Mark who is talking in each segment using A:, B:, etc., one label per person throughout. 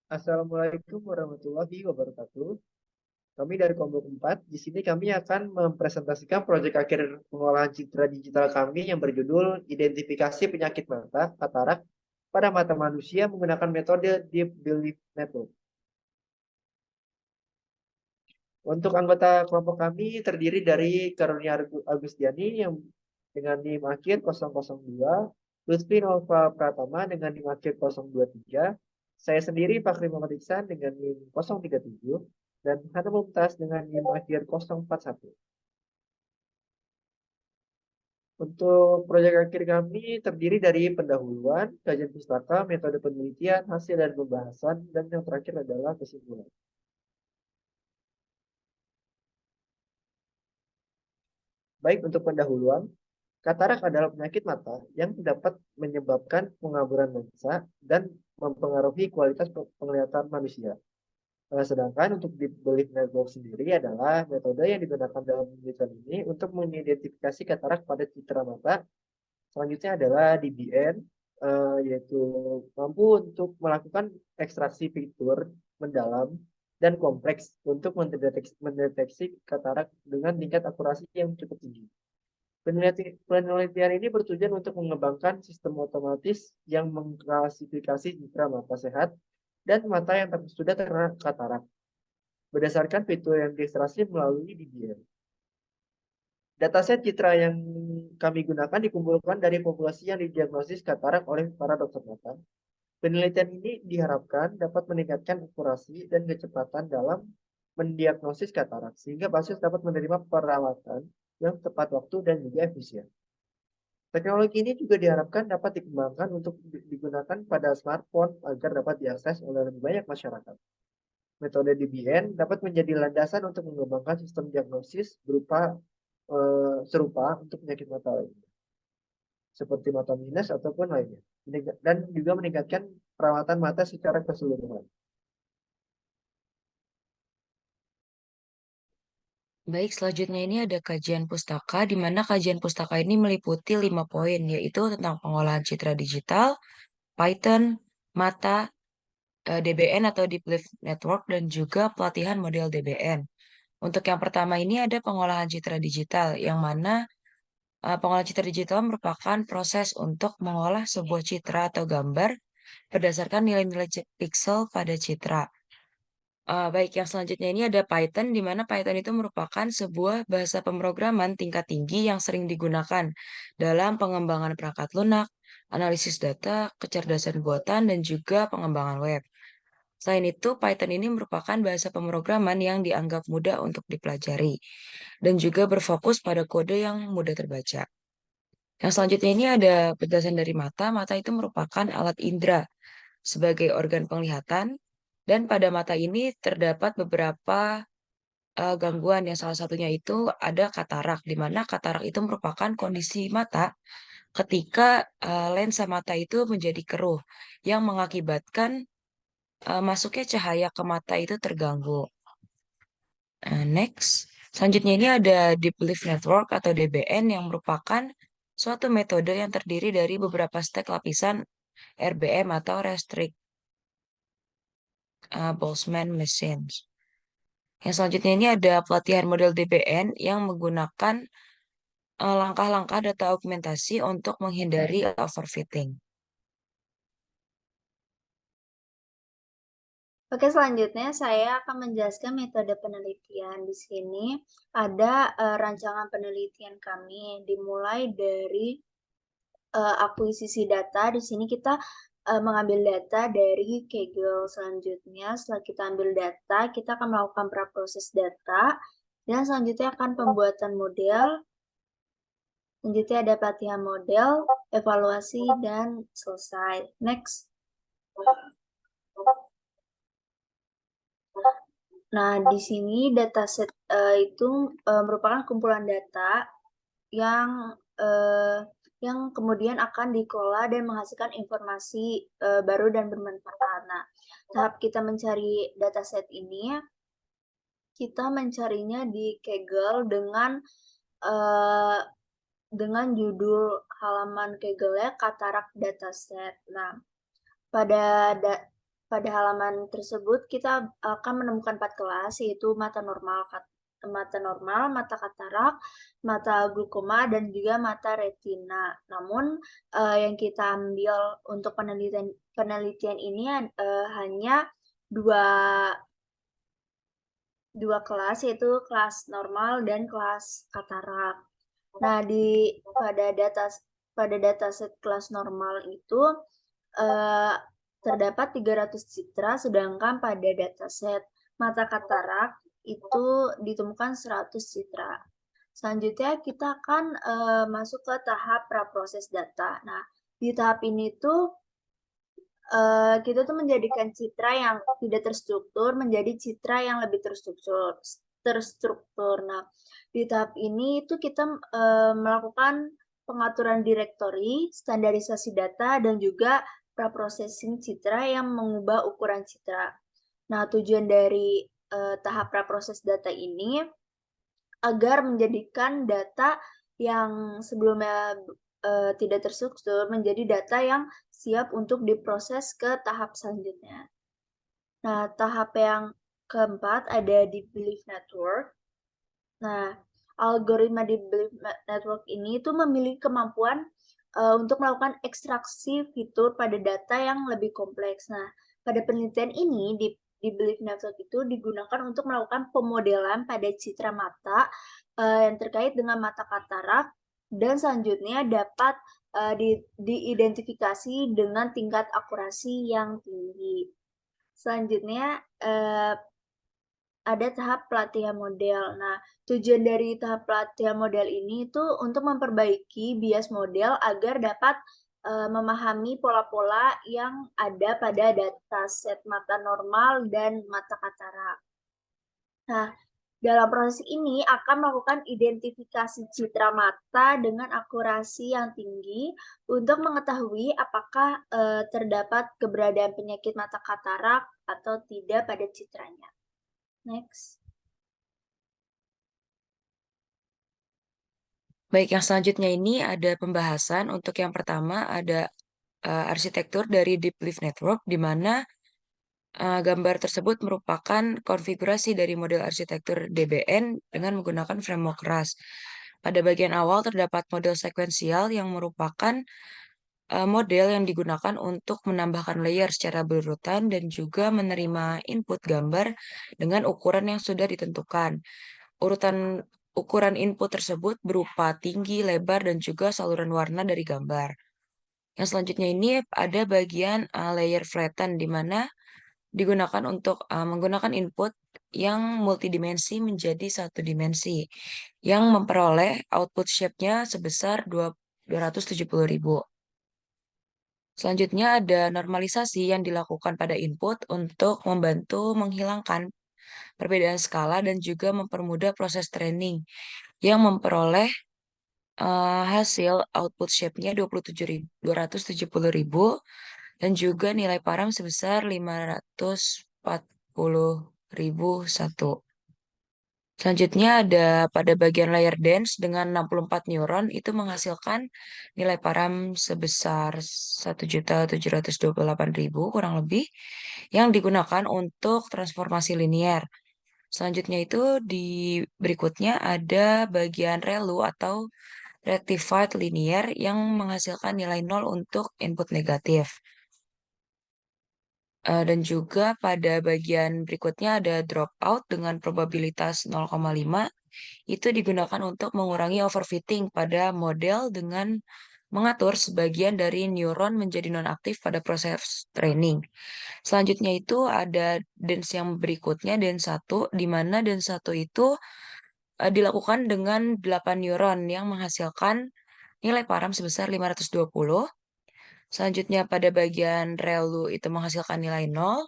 A: Assalamualaikum warahmatullahi wabarakatuh. Kami dari Kelompok 4. Di sini kami akan mempresentasikan proyek akhir pengolahan citra digital kami yang berjudul Identifikasi Penyakit Mata Katarak pada Mata Manusia menggunakan metode Deep Belief Network. Untuk anggota kelompok kami terdiri dari Karunia Agustiani yang dengan NIM akhir 002, Lutfi Nova Pratama dengan NIM akhir 023, saya sendiri Fakri Muhammad Iksan dengan NIM 037, dan Hana Mumtaz dengan NIM akhir 041. Untuk proyek akhir kami terdiri dari pendahuluan, kajian pustaka, metode penelitian, hasil dan pembahasan, dan yang terakhir adalah kesimpulan. Baik, untuk pendahuluan, katarak adalah penyakit mata yang dapat menyebabkan pengaburan lensa dan mempengaruhi kualitas penglihatan manusia. Sedangkan untuk deep belief network sendiri adalah metode yang digunakan dalam penelitian ini untuk mengidentifikasi katarak pada citra mata. Selanjutnya adalah DBN, yaitu mampu untuk melakukan ekstraksi fitur mendalam dan kompleks untuk mendeteksi katarak dengan tingkat akurasi yang cukup tinggi. Penelitian ini bertujuan untuk mengembangkan sistem otomatis yang mengklasifikasi citra mata sehat dan mata yang sudah terkena katarak berdasarkan fitur yang diekstraksi melalui DBM. Dataset citra yang kami gunakan dikumpulkan dari populasi yang didiagnosis katarak oleh para dokter mata. Penelitian ini diharapkan dapat meningkatkan akurasi dan kecepatan dalam mendiagnosis katarak, sehingga pasien dapat menerima perawatan yang tepat waktu dan juga efisien. Teknologi ini juga diharapkan dapat dikembangkan untuk digunakan pada smartphone agar dapat diakses oleh lebih banyak masyarakat. Metode DBN dapat menjadi landasan untuk mengembangkan sistem diagnosis berupa serupa untuk penyakit mata lainnya, seperti mata minus ataupun lainnya, dan juga meningkatkan perawatan mata secara keseluruhan.
B: Baik, selanjutnya ini ada kajian pustaka, di mana kajian pustaka ini meliputi 5 poin, yaitu tentang pengolahan citra digital, Python, mata, DBN atau Deep Learning Network, dan juga pelatihan model DBN. Untuk yang pertama ini ada pengolahan citra digital, yang mana pengolahan citra digital merupakan proses untuk mengolah sebuah citra atau gambar berdasarkan nilai-nilai pixel pada citra. Baik, yang selanjutnya ini ada Python, di mana Python itu merupakan sebuah bahasa pemrograman tingkat tinggi yang sering digunakan dalam pengembangan perangkat lunak, analisis data, kecerdasan buatan, dan juga pengembangan web. Selain itu, Python ini merupakan bahasa pemrograman yang dianggap mudah untuk dipelajari dan juga berfokus pada kode yang mudah terbaca. Yang selanjutnya ini ada penjelasan dari mata. Mata itu merupakan alat indera sebagai organ penglihatan, dan pada mata ini terdapat beberapa gangguan yang salah satunya itu ada katarak, di mana katarak itu merupakan kondisi mata ketika lensa mata itu menjadi keruh yang mengakibatkan masuknya cahaya ke mata itu terganggu. Next, selanjutnya ini ada Deep Belief Network atau DBN yang merupakan suatu metode yang terdiri dari beberapa stek lapisan RBM atau Restrict Boltzmann Machines. Yang selanjutnya ini ada pelatihan model DBN yang menggunakan langkah-langkah data augmentasi untuk menghindari overfitting.
C: Oke, selanjutnya saya akan menjelaskan metode penelitian. Di sini ada rancangan penelitian kami, dimulai dari akuisisi data. Di sini kita mengambil data dari Kaggle. Selanjutnya, setelah kita ambil data, kita akan melakukan praproses data. Dan selanjutnya akan pembuatan model. Selanjutnya ada pelatihan model, evaluasi, dan selesai. Next. Nah, di sini dataset itu merupakan kumpulan data yang kemudian akan dikelola dan menghasilkan informasi baru dan bermanfaat. Nah, tahap kita mencari dataset ini, kita mencarinya di Kaggle dengan judul halaman Kaggle-nya Katarak Dataset. Nah, pada pada halaman tersebut kita akan menemukan 4 kelas, yaitu mata normal, mata katarak, mata glukoma, dan juga mata retina. Namun yang kita ambil untuk penelitian ini hanya dua kelas, yaitu kelas normal dan kelas katarak. Nah, pada dataset kelas normal itu terdapat 300 citra, sedangkan pada dataset mata katarak itu ditemukan 100 citra. Selanjutnya kita akan masuk ke tahap praproses data. Nah, di tahap ini tuh kita tuh menjadikan citra yang tidak terstruktur menjadi citra yang lebih terstruktur. Nah, di tahap ini itu kita melakukan pengaturan direktori, standarisasi data, dan juga praprocessing citra yang mengubah ukuran citra. Nah, tujuan dari tahap praproses data ini agar menjadikan data yang sebelumnya tidak terstruktur menjadi data yang siap untuk diproses ke tahap selanjutnya. Nah, tahap yang keempat ada deep belief network. Nah, algoritma deep belief network ini itu memiliki kemampuan untuk melakukan ekstraksi fitur pada data yang lebih kompleks. Nah, pada penelitian ini deep belief network itu digunakan untuk melakukan pemodelan pada citra mata yang terkait dengan mata katarak dan selanjutnya dapat diidentifikasi dengan tingkat akurasi yang tinggi. Selanjutnya ada tahap pelatihan model. Nah, tujuan dari tahap pelatihan model ini itu untuk memperbaiki bias model agar dapat memahami pola-pola yang ada pada dataset mata normal dan mata katarak. Nah, dalam proses ini akan melakukan identifikasi citra mata dengan akurasi yang tinggi untuk mengetahui apakah terdapat keberadaan penyakit mata katarak atau tidak pada citranya. Next.
B: Baik, yang selanjutnya ini ada pembahasan. Untuk yang pertama ada arsitektur dari Deep Belief Network, di mana gambar tersebut merupakan konfigurasi dari model arsitektur DBN dengan menggunakan framework RAS. Pada bagian awal terdapat model sekuensial yang merupakan model yang digunakan untuk menambahkan layer secara berurutan dan juga menerima input gambar dengan ukuran yang sudah ditentukan. Urutan ukuran input tersebut berupa tinggi, lebar, dan juga saluran warna dari gambar. Yang selanjutnya ini ada bagian layer flatten, di mana digunakan untuk menggunakan input yang multidimensi menjadi satu dimensi, yang memperoleh output shape-nya sebesar 270.000. Selanjutnya ada normalisasi yang dilakukan pada input untuk membantu menghilangkan perbedaan skala dan juga mempermudah proses training yang memperoleh hasil output shape-nya 270.000 dan juga nilai param sebesar 540.001. Selanjutnya ada pada bagian layer dense dengan 64 neuron itu menghasilkan nilai param sebesar 1.728.000 kurang lebih yang digunakan untuk transformasi linear. Selanjutnya itu di berikutnya ada bagian ReLU atau rectified linear yang menghasilkan nilai 0 untuk input negatif. Dan juga pada bagian berikutnya ada dropout dengan probabilitas 0,5. Itu digunakan untuk mengurangi overfitting pada model dengan mengatur sebagian dari neuron menjadi nonaktif pada proses training. Selanjutnya itu ada dense yang berikutnya, dense 1, di mana dense 1 itu dilakukan dengan 8 neuron yang menghasilkan nilai param sebesar 520. Selanjutnya pada bagian ReLU itu menghasilkan nilai 0.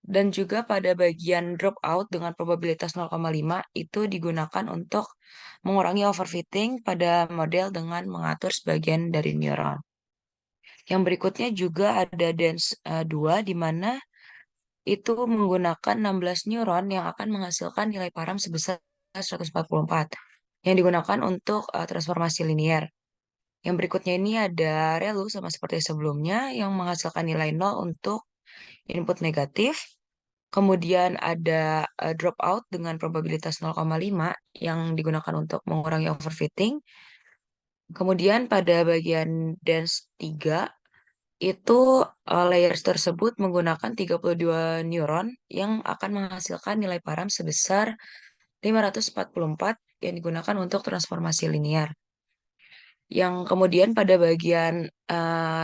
B: Dan juga pada bagian dropout dengan probabilitas 0,5 itu digunakan untuk mengurangi overfitting pada model dengan mengatur sebagian dari neuron. Yang berikutnya juga ada dense 2 di mana itu menggunakan 16 neuron yang akan menghasilkan nilai param sebesar 144 yang digunakan untuk transformasi linear. Yang berikutnya ini ada ReLU sama seperti sebelumnya yang menghasilkan nilai 0 untuk input negatif. Kemudian ada dropout dengan probabilitas 0,5 yang digunakan untuk mengurangi overfitting. Kemudian pada bagian dance 3 itu layers tersebut menggunakan 32 neuron yang akan menghasilkan nilai param sebesar 544 yang digunakan untuk transformasi linear. Yang kemudian pada bagian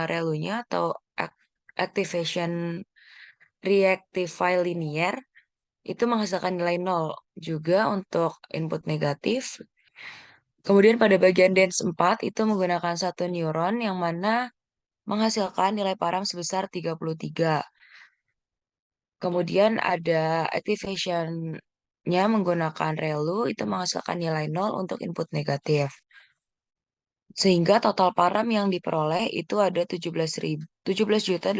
B: relunya atau activation reactify linear itu menghasilkan nilai 0 juga untuk input negatif. Kemudian pada bagian dance 4 itu menggunakan satu neuron yang mana menghasilkan nilai param sebesar 33. Kemudian ada activation-nya menggunakan relu itu menghasilkan nilai 0 untuk input negatif. Sehingga total param yang diperoleh itu ada 17.821.306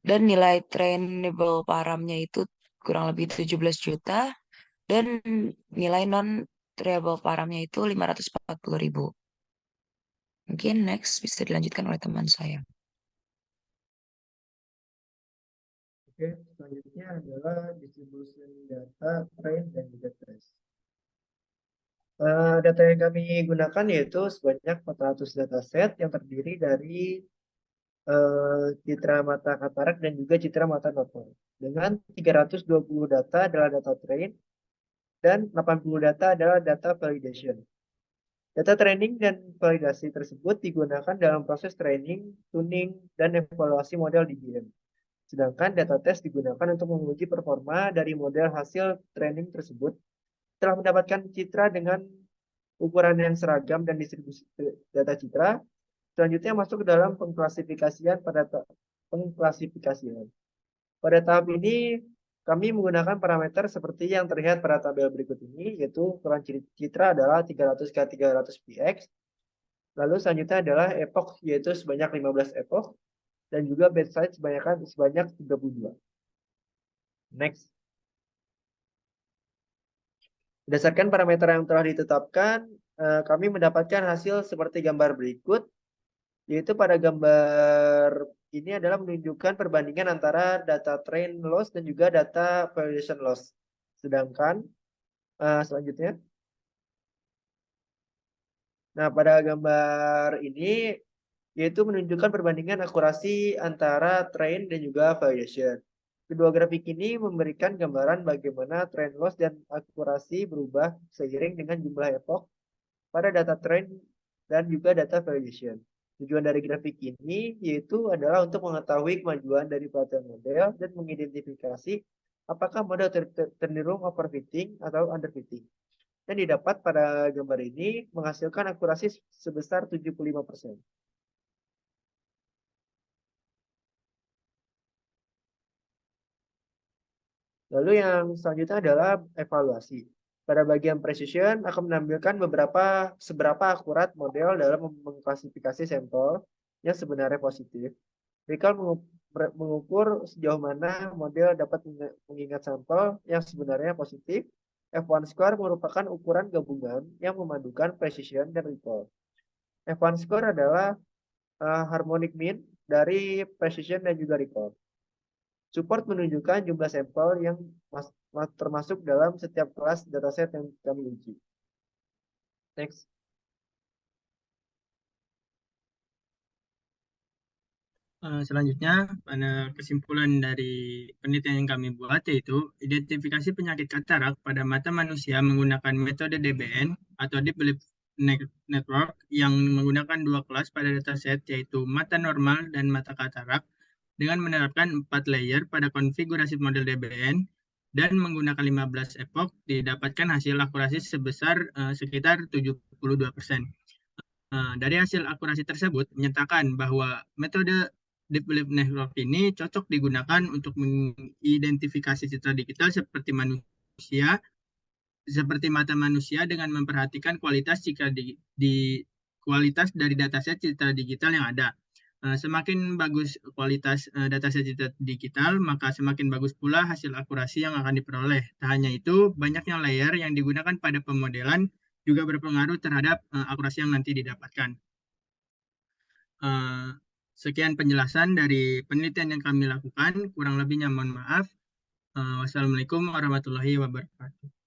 B: dan nilai trainable paramnya itu kurang lebih 17 juta dan nilai non trainable paramnya itu 540.000. Mungkin next bisa dilanjutkan oleh teman saya.
A: Oke, selanjutnya adalah distribution data, train, dan juga test. Data yang kami gunakan yaitu sebanyak 400 dataset yang terdiri dari citra mata katarak dan juga citra mata normal. Dengan 320 data adalah data train dan 80 data adalah data validation. Data training dan validasi tersebut digunakan dalam proses training, tuning, dan evaluasi model DBM. Sedangkan data test digunakan untuk menguji performa dari model hasil training tersebut setelah mendapatkan citra dengan ukuran yang seragam dan distribusi data citra. Selanjutnya masuk ke dalam pengklasifikasian pengklasifikasian. Pada tahap ini kami menggunakan parameter seperti yang terlihat pada tabel berikut ini, yaitu ukuran citra adalah 300x300 px. Lalu selanjutnya adalah epoch, yaitu sebanyak 15 epoch, dan juga batch size sebanyak 32. Next. Berdasarkan parameter yang telah ditetapkan, kami mendapatkan hasil seperti gambar berikut, yaitu pada gambar ini adalah menunjukkan perbandingan antara data train loss dan juga data validation loss. Sedangkan selanjutnya, nah pada gambar ini yaitu menunjukkan perbandingan akurasi antara train dan juga validation. Kedua grafik ini memberikan gambaran bagaimana train loss dan akurasi berubah seiring dengan jumlah epoch pada data train dan juga data validation. Tujuan dari grafik ini yaitu adalah untuk mengetahui kemajuan dari pelatihan model dan mengidentifikasi apakah model cenderung overfitting atau underfitting. Dan didapat pada gambar ini menghasilkan akurasi sebesar 75%. Lalu yang selanjutnya adalah evaluasi. Pada bagian precision akan menampilkan seberapa akurat model dalam mengklasifikasi sampel yang sebenarnya positif. Recall mengukur sejauh mana model dapat mengingat sampel yang sebenarnya positif. F1 score merupakan ukuran gabungan yang memadukan precision dan recall. F1 score adalah harmonic mean dari precision dan juga recall. Support menunjukkan jumlah sampel yang termasuk dalam setiap kelas dataset yang kami uji. Next.
D: Selanjutnya, pada kesimpulan dari penelitian yang kami buat yaitu identifikasi penyakit katarak pada mata manusia menggunakan metode DBN atau Deep Belief Network yang menggunakan dua kelas pada dataset yaitu mata normal dan mata katarak dengan menerapkan 4 layer pada konfigurasi model DBN dan menggunakan 15 epoch didapatkan hasil akurasi sebesar sekitar 72%. Dari hasil akurasi tersebut menyatakan bahwa metode Deep Belief Network ini cocok digunakan untuk mengidentifikasi citra digital seperti mata manusia dengan memperhatikan kualitas kualitas dari dataset citra digital yang ada. Semakin bagus kualitas dataset citra digital, maka semakin bagus pula hasil akurasi yang akan diperoleh. Tak hanya itu, banyaknya layer yang digunakan pada pemodelan juga berpengaruh terhadap akurasi yang nanti didapatkan. Sekian penjelasan dari penelitian yang kami lakukan. Kurang lebihnya mohon maaf. Wassalamualaikum warahmatullahi wabarakatuh.